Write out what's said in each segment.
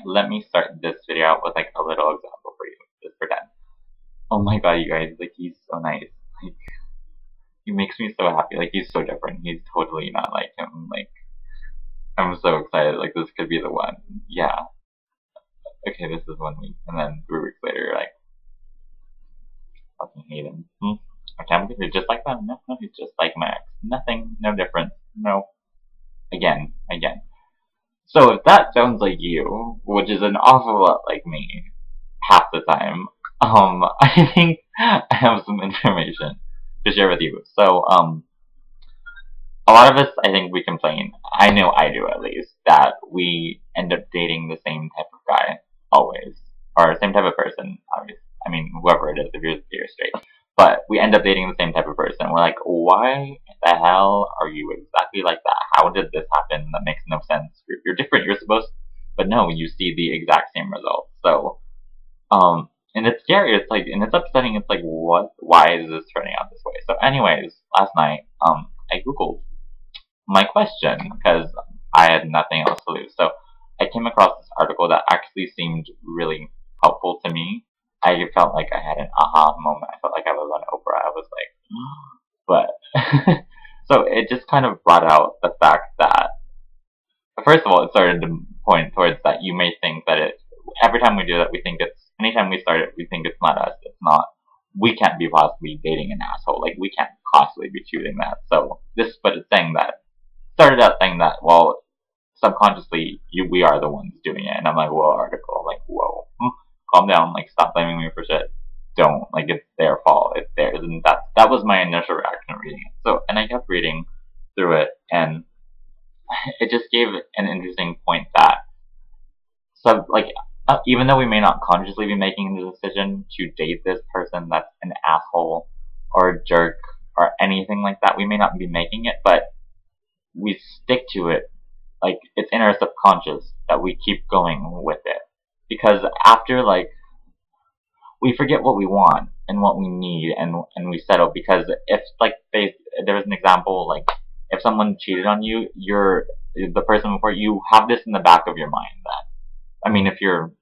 let me start this video out with like a little example for you. Just pretend. Oh my god, you guys, like he's so nice. Like he makes me so happy. Like he's so different. He's totally not like him. Like I'm so excited. Like this could be the one. Yeah. Okay, this is 1 week, and then 3 weeks later, you're like, fucking hate him. I can't believe you're just like that. No, he's just like my ex. Nothing, no difference. No. Again. So if that sounds like you, which is an awful lot like me, half the time, I think I have some information to share with you. So, a lot of us, I think we complain, I know I do at least, that we end up dating the same type of guy, always. Or same type of person, obviously. I mean, whoever it is, if you're straight. But we end up dating the same type of person. We're like, why the hell are you exactly like that? How did this happen? That makes no sense. You're different, you're supposed to, but no, you see the exact same results. So, and it's scary, it's like, and it's upsetting, it's like, what, why is this turning out this way? So anyways, last night, I Googled my question, because I had nothing else to lose. So, I came across this article that actually seemed really helpful to me. I felt like I had an aha moment. I felt like I was on Oprah. I was like, but, so it just kind of brought out the fact that, first of all, it started to point towards that you may think that every time we do that, we think anytime we start it, we think it's not us. It's not, we can't be possibly dating an asshole. Like, we can't possibly be choosing that. So, but it's saying that, started out saying that, well, subconsciously, we are the ones doing it. And I'm like, whoa, article, like, whoa, calm down, like, stop blaming me for shit. Don't, like, it's their fault, it's theirs. And that was my initial reaction reading it. So, and I kept reading through it, and it just gave an interesting point that, so, like, even though we may not consciously be making the decision to date this person that's an asshole or a jerk or anything like that, we may not be making it, but we stick to it. Like, it's in our subconscious that we keep going with it. Because after, like, we forget what we want and what we need, and we settle. Because if, like, there was an example, like, if someone cheated on you, the person before you have this in the back of your mind that, I mean, if you're,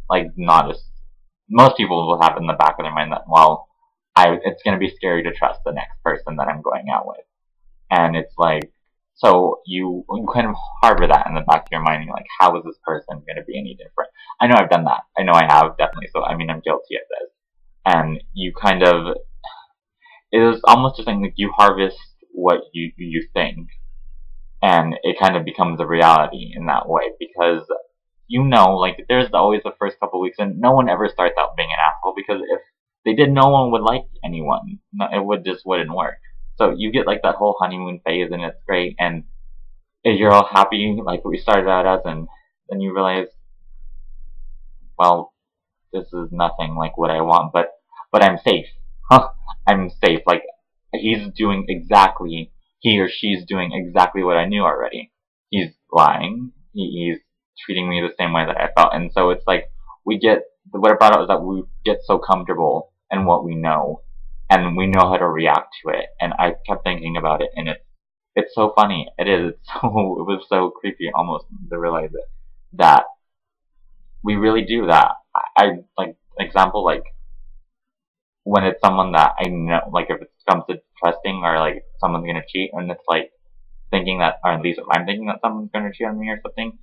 like, not as, most people will have in the back of their mind that, well, it's gonna be scary to trust the next person that I'm going out with. And it's like, so you kind of harbor that in the back of your mind, and you're like, how is this person going to be any different? I know I've done that. I know I have, definitely. So, I mean, I'm guilty of this. And you kind of, it was almost just like you harvest what you think, and it kind of becomes a reality in that way, because you know, like, there's always the first couple weeks, and no one ever starts out being an asshole, because if they did, no one would like anyone. It just wouldn't work. So you get like that whole honeymoon phase, and it's great, and you're all happy like we started out as, and then you realize, well, this is nothing like what I want, but I'm safe. I'm safe. Like, he or she's doing exactly what I knew already. He's lying. He's treating me the same way that I felt, and so it's like what it brought out is that we get so comfortable in what we know, and we know how to react to it. And I kept thinking about it, and it's so funny. It is. It was so creepy almost to realize it, that we really do that. I like, example, like, when it's someone that I know, like, if it comes to trusting, or like someone's gonna cheat, and it's like thinking that, or at least if I'm thinking that someone's gonna cheat on me or something,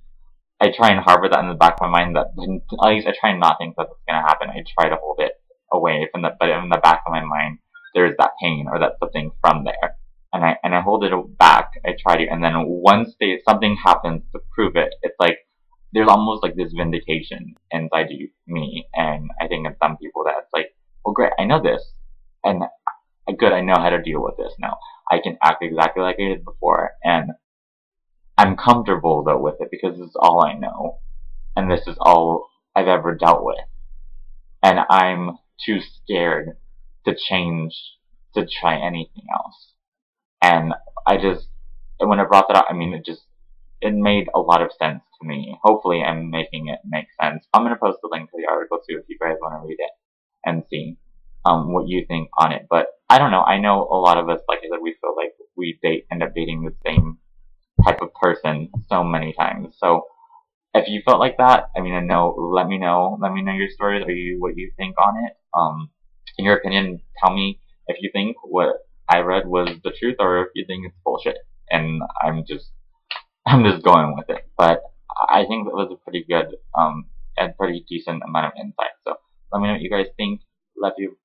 I try and harbor that in the back of my mind, that at least I try and not think that it's gonna happen. I try to hold it away from but in the back of my mind, there's that pain or that something from there, and I hold it back. I try to, and then once something happens to prove it, it's like there's almost like this vindication inside me, and I think in some people that it's like, well, great, I know this, and good, I know how to deal with this now. I can act exactly like I did before, and I'm comfortable though with it, because this is all I know, and this is all I've ever dealt with, and I'm too scared to change, to try anything else. And when I brought that up, I mean, it made a lot of sense to me. Hopefully I'm making it make sense. I'm going to post the link to the article too if you guys want to read it and see what you think on it. But I don't know. I know a lot of us, like I said, we feel like we end up dating the same type of person so many times. So if you felt like that, I mean, I know, let me know. Let me know your stories or what you think on it. In your opinion, tell me if you think what I read was the truth or if you think it's bullshit. And I'm just going with it. But I think that was a pretty good, and pretty decent amount of insight. So let me know what you guys think. Love you.